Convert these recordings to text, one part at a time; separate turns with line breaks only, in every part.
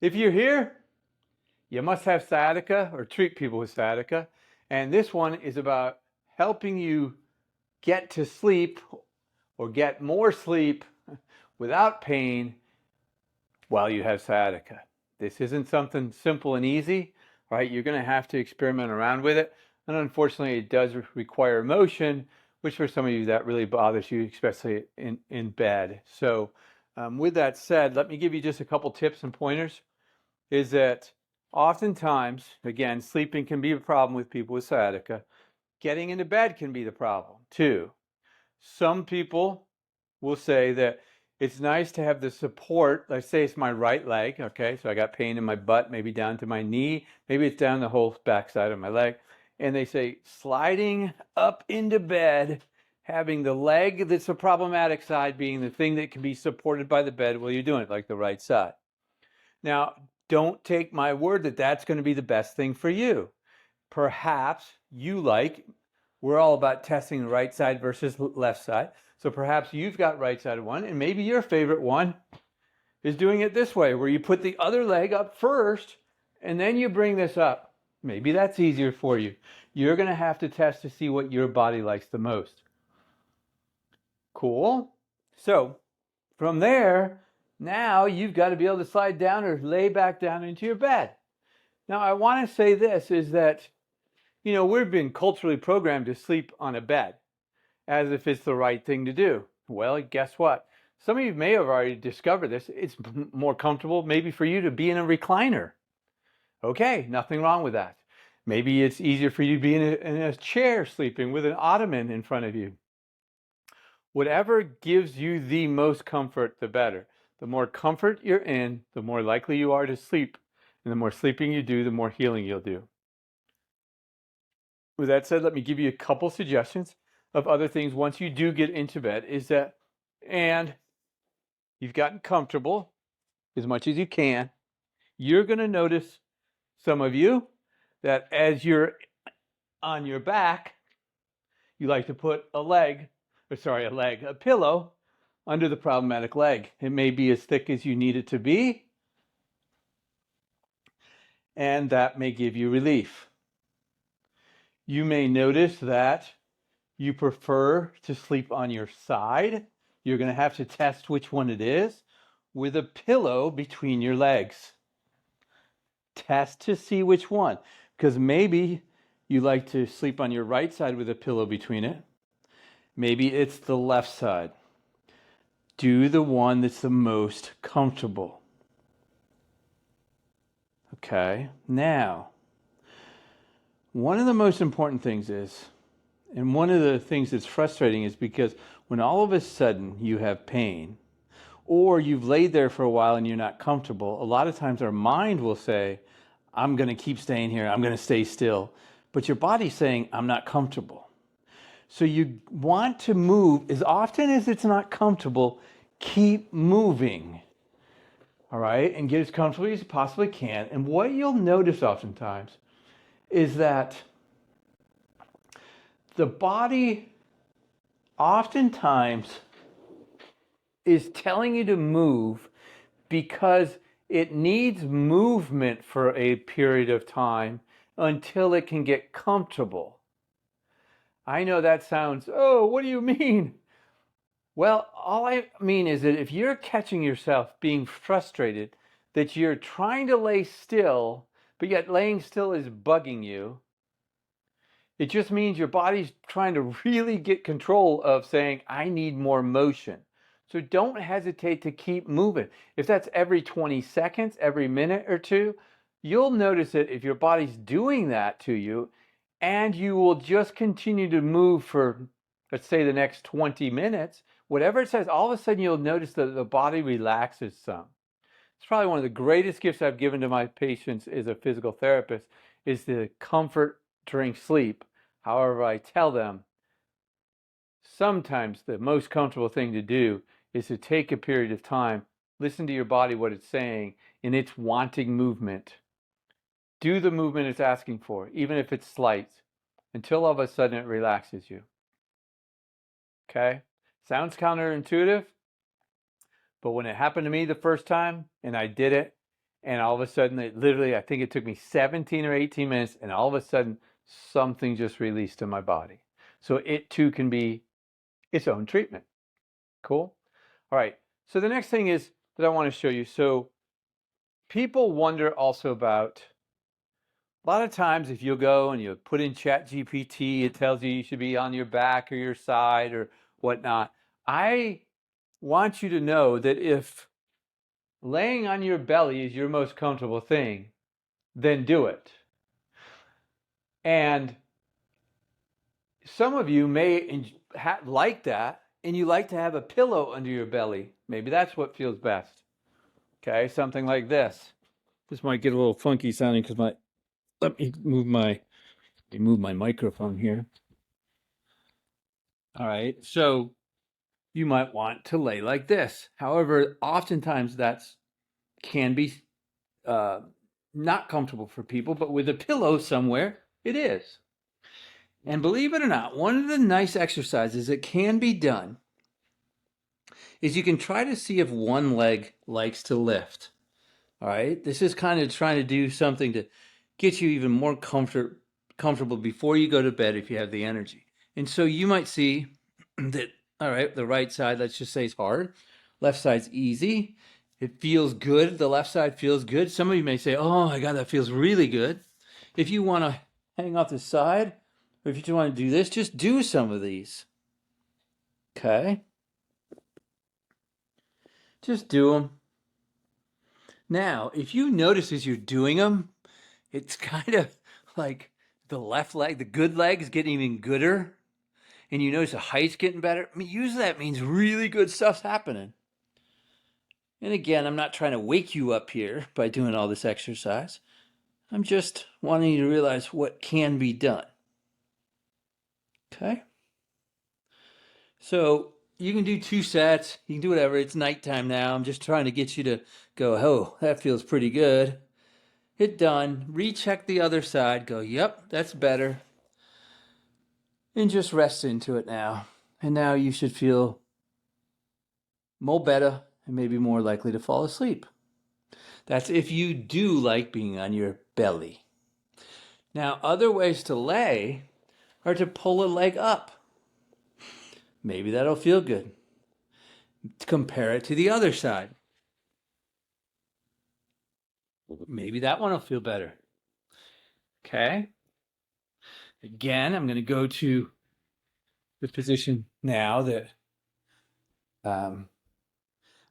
If you're here, you must have sciatica or treat people with sciatica. And this one is about helping you get to sleep or get more sleep without pain while you have sciatica. This isn't something simple and easy, right? You're going to have to experiment around with it. And unfortunately, it does require motion, which for some of you, that really bothers you, especially in bed. So with that said, let me give you just a couple tips and pointers. Is that oftentimes, again, sleeping can be a problem with people with sciatica. Getting into bed can be the problem too. Some people will say that it's nice to have the support. Let's say it's my right leg, okay? So I got pain in my butt, maybe down to my knee, maybe it's down the whole backside of my leg. And they say sliding up into bed, having the leg that's the problematic side being the thing that can be supported by the bed while you're doing it, like the right side. Now, don't take my word that that's going to be the best thing for you. Perhaps we're all about testing the right side versus left side. So perhaps you've got right-sided one, and maybe your favorite one is doing it this way, where you put the other leg up first, and then you bring this up. Maybe that's easier for you. You're going to have to test to see what your body likes the most. Cool. So from there, now you've got to be able to slide down or lay back down into your bed. Now, I want to say this is that, we've been culturally programmed to sleep on a bed as if it's the right thing to do. Well, guess what? Some of you may have already discovered this. It's more comfortable maybe for you to be in a recliner. Okay, nothing wrong with that. Maybe it's easier for you to be in a chair sleeping with an ottoman in front of you. Whatever gives you the most comfort, the better. The more comfort you're in, the more likely you are to sleep. And the more sleeping you do, the more healing you'll do. With that said, let me give you a couple suggestions of other things once you do get into bed and you've gotten comfortable as much as you can, you're going to notice, some of you, that as you're on your back, you like to put a pillow under the problematic leg. It may be as thick as you need it to be, and that may give you relief. You may notice that you prefer to sleep on your side. You're going to have to test which one it is with a pillow between your legs. Test to see which one, because maybe you like to sleep on your right side with a pillow between it. Maybe it's the left side. Do the one that's the most comfortable. Okay, now, one of the most important things is, and one of the things that's frustrating is because when all of a sudden you have pain, or you've laid there for a while and you're not comfortable, a lot of times our mind will say, I'm going to keep staying here, I'm going to stay still. But your body's saying, I'm not comfortable. So you want to move as often as it's not comfortable, keep moving. All right, and get as comfortable as you possibly can. And what you'll notice oftentimes is that the body oftentimes is telling you to move because it needs movement for a period of time until it can get comfortable. I know that sounds, oh, what do you mean? Well, all I mean is that if you're catching yourself being frustrated, that you're trying to lay still, but yet laying still is bugging you, it just means your body's trying to really get control of saying, I need more motion. So don't hesitate to keep moving. If that's every 20 seconds, every minute or two, you'll notice it if your body's doing that to you, and you will just continue to move for, let's say, the next 20 minutes. Whatever it says, all of a sudden you'll notice that the body relaxes some. It's probably one of the greatest gifts I've given to my patients as a physical therapist is the comfort during sleep. However, I tell them sometimes the most comfortable thing to do is to take a period of time, listen to your body, what it's saying, and it's wanting movement. Do the movement it's asking for, even if it's slight, until all of a sudden it relaxes you. Okay? Sounds counterintuitive, but when it happened to me the first time and I did it, And all of a sudden, literally, I think it took me 17 or 18 minutes, and all of a sudden, something just released in my body. So it too can be its own treatment. Cool? All right. So the next thing is that I want to show you. So people wonder also about, a lot of times if you go and you put in Chat GPT, it tells you should be on your back or your side or whatnot. I want you to know that if laying on your belly is your most comfortable thing, then do it. And some of you may like that, and you like to have a pillow under your belly. Maybe that's what feels best. Okay, something like this. This might get a little funky sounding because let me move my microphone here. All right, so you might want to lay like this. However, oftentimes that's can be not comfortable for people, but with a pillow somewhere, it is. And believe it or not, one of the nice exercises that can be done is you can try to see if one leg likes to lift. All right, this is kind of trying to do something to get you even more comfortable before you go to bed if you have the energy. And so you might see that, all right, the right side, let's just say, is hard. Left side's easy. It feels good. The left side feels good. Some of you may say, oh my God, that feels really good. If you want to hang off the side, or if you just want to do this, just do some of these. Okay? Just do them. Now, if you notice as you're doing them, it's kind of like the left leg, the good leg is getting even gooder. And you notice the height's getting better. I mean, usually that means really good stuff's happening. And again, I'm not trying to wake you up here by doing all this exercise. I'm just wanting you to realize what can be done. Okay? So you can do 2 sets. You can do whatever. It's nighttime now. I'm just trying to get you to go, oh, that feels pretty good. Hit done. Recheck the other side. Go, yep, that's better. And just rest into it now. And now you should feel more better and maybe more likely to fall asleep. That's if you do like being on your belly. Now, other ways to lay are to pull a leg up. Maybe that'll feel good. Compare it to the other side. Maybe that one will feel better. Okay. Again, I'm going to go to the position now that I'm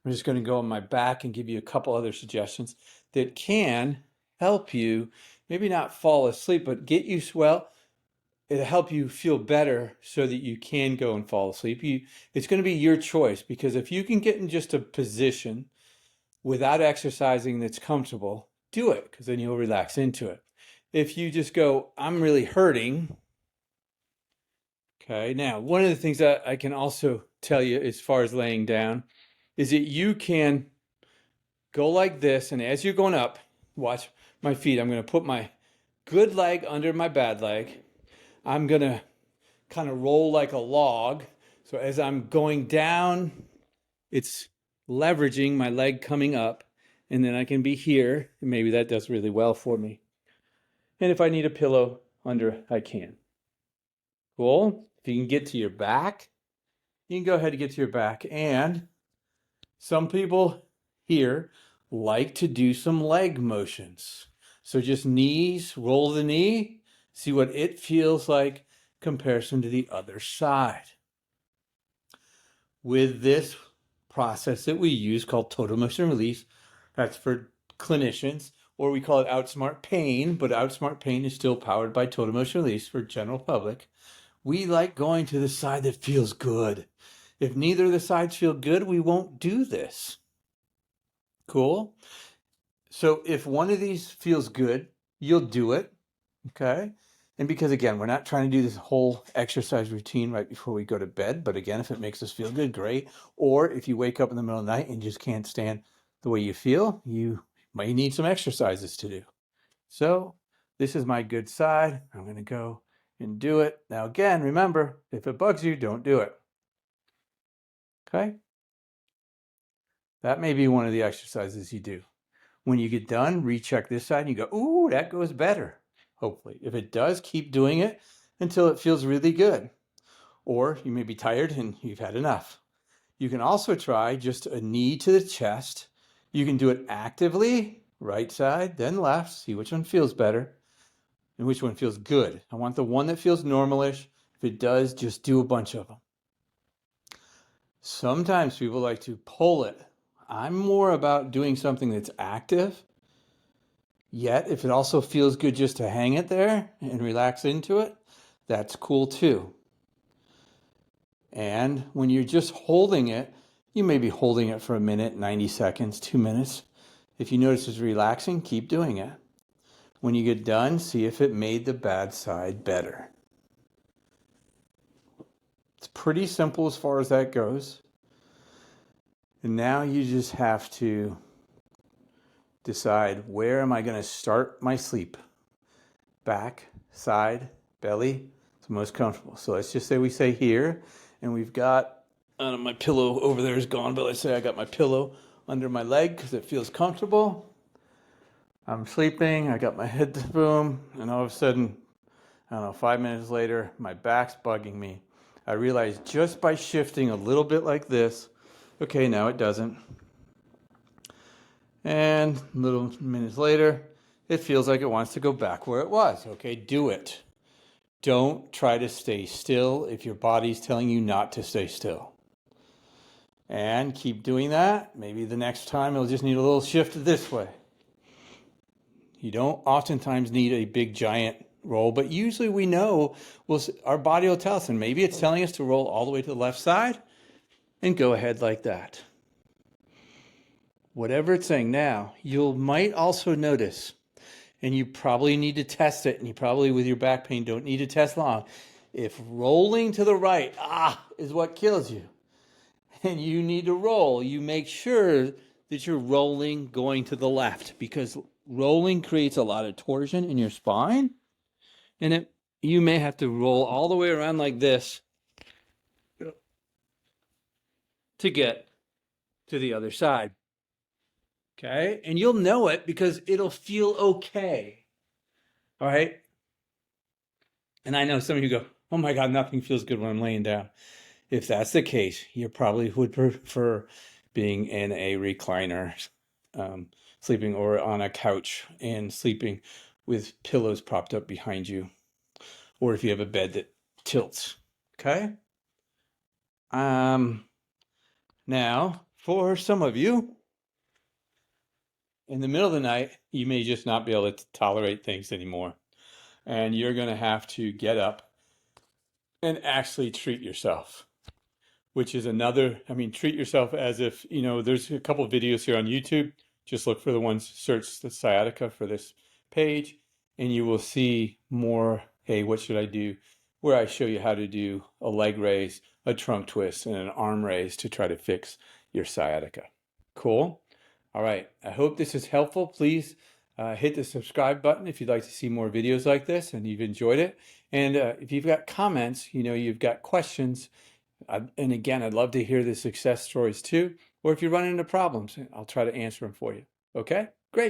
just going to go on my back and give you a couple other suggestions that can help you maybe not fall asleep, but get you, well, it'll help you feel better so that you can go and fall asleep. It's going to be your choice, because if you can get in just a position without exercising that's comfortable, do it, because then you'll relax into it. If you just go, I'm really hurting. Okay, now one of the things that I can also tell you as far as laying down is that you can go like this, and as you're going up, watch my feet. I'm going to put my good leg under my bad leg. I'm going to kind of roll like a log. So as I'm going down, it's leveraging my leg coming up, and then I can be here, and maybe that does really well for me. And if I need a pillow under, I can. Cool. If you can get to your back, you can go ahead and get to your back. And some people here like to do some leg motions. So just knees, roll the knee, see what it feels like comparison to the other side. With this process that we use called total motion release, that's for clinicians, or we call it Outsmart Pain, but Outsmart Pain is still powered by total motion release for general public. We like going to the side that feels good. If neither of the sides feel good, we won't do this. Cool? So if one of these feels good, you'll do it. Okay? And because, again, we're not trying to do this whole exercise routine right before we go to bed. But again, if it makes us feel good, great. Or if you wake up in the middle of the night and just can't stand the way you feel, you might need some exercises to do. So this is my good side. I'm going to go and do it. Now, again, remember, if it bugs you, don't do it. Okay? That may be one of the exercises you do. When you get done, recheck this side and you go, ooh, that goes better, hopefully. If it does, keep doing it until it feels really good. Or you may be tired and you've had enough. You can also try just a knee to the chest. You can do it actively, right side, then left, see which one feels better and which one feels good. I want the one that feels normalish. If it does, just do a bunch of them. Sometimes people like to pull it. I'm more about doing something that's active, yet if it also feels good just to hang it there and relax into it, that's cool too. And when you're just holding it, you may be holding it for a minute, 90 seconds, 2 minutes. If you notice it's relaxing, keep doing it. When you get done, see if it made the bad side better. It's pretty simple as far as that goes. And now you just have to decide, where am I going to start my sleep? Back, side, belly. It's most comfortable. So let's just say we say here, and we've got, my pillow over there is gone, but let's say I got my pillow under my leg because it feels comfortable. I'm sleeping, I got my head to the boom, and all of a sudden, I don't know, 5 minutes later, my back's bugging me. I realized just by shifting a little bit like this, okay, now it doesn't. And little minutes later, it feels like it wants to go back where it was. Okay, do it. Don't try to stay still if your body's telling you not to stay still. And keep doing that. Maybe the next time it'll just need a little shift this way. You don't oftentimes need a big giant roll, but usually we know our body will tell us, and maybe it's telling us to roll all the way to the left side and go ahead like that. Whatever it's saying now, you might also notice, and you probably need to test it, and you probably with your back pain don't need to test long. If rolling to the right, is what kills you, and you need to roll, you make sure that you're rolling going to the left, because rolling creates a lot of torsion in your spine, and you may have to roll all the way around like this to get to the other side. Okay? And you'll know it because it'll feel okay. All right? And I know some of you go, oh my God, nothing feels good when I'm laying down. If that's the case, you probably would prefer being in a recliner, sleeping, or on a couch and sleeping with pillows propped up behind you, or if you have a bed that tilts. Okay? Now, for some of you, in the middle of the night, you may just not be able to tolerate things anymore. And you're going to have to get up and actually treat yourself, which is treat yourself as if, there's a couple of videos here on YouTube. Just look for the ones, search the sciatica for this page, and you will see more, hey, what should I do? Where I show you how to do a leg raise, a trunk twist, and an arm raise to try to fix your sciatica. Cool? All right. I hope this is helpful. Please hit the subscribe button if you'd like to see more videos like this and you've enjoyed it. And if you've got comments, you've got questions, and again, I'd love to hear the success stories too. Or if you run into problems, I'll try to answer them for you. Okay? Great.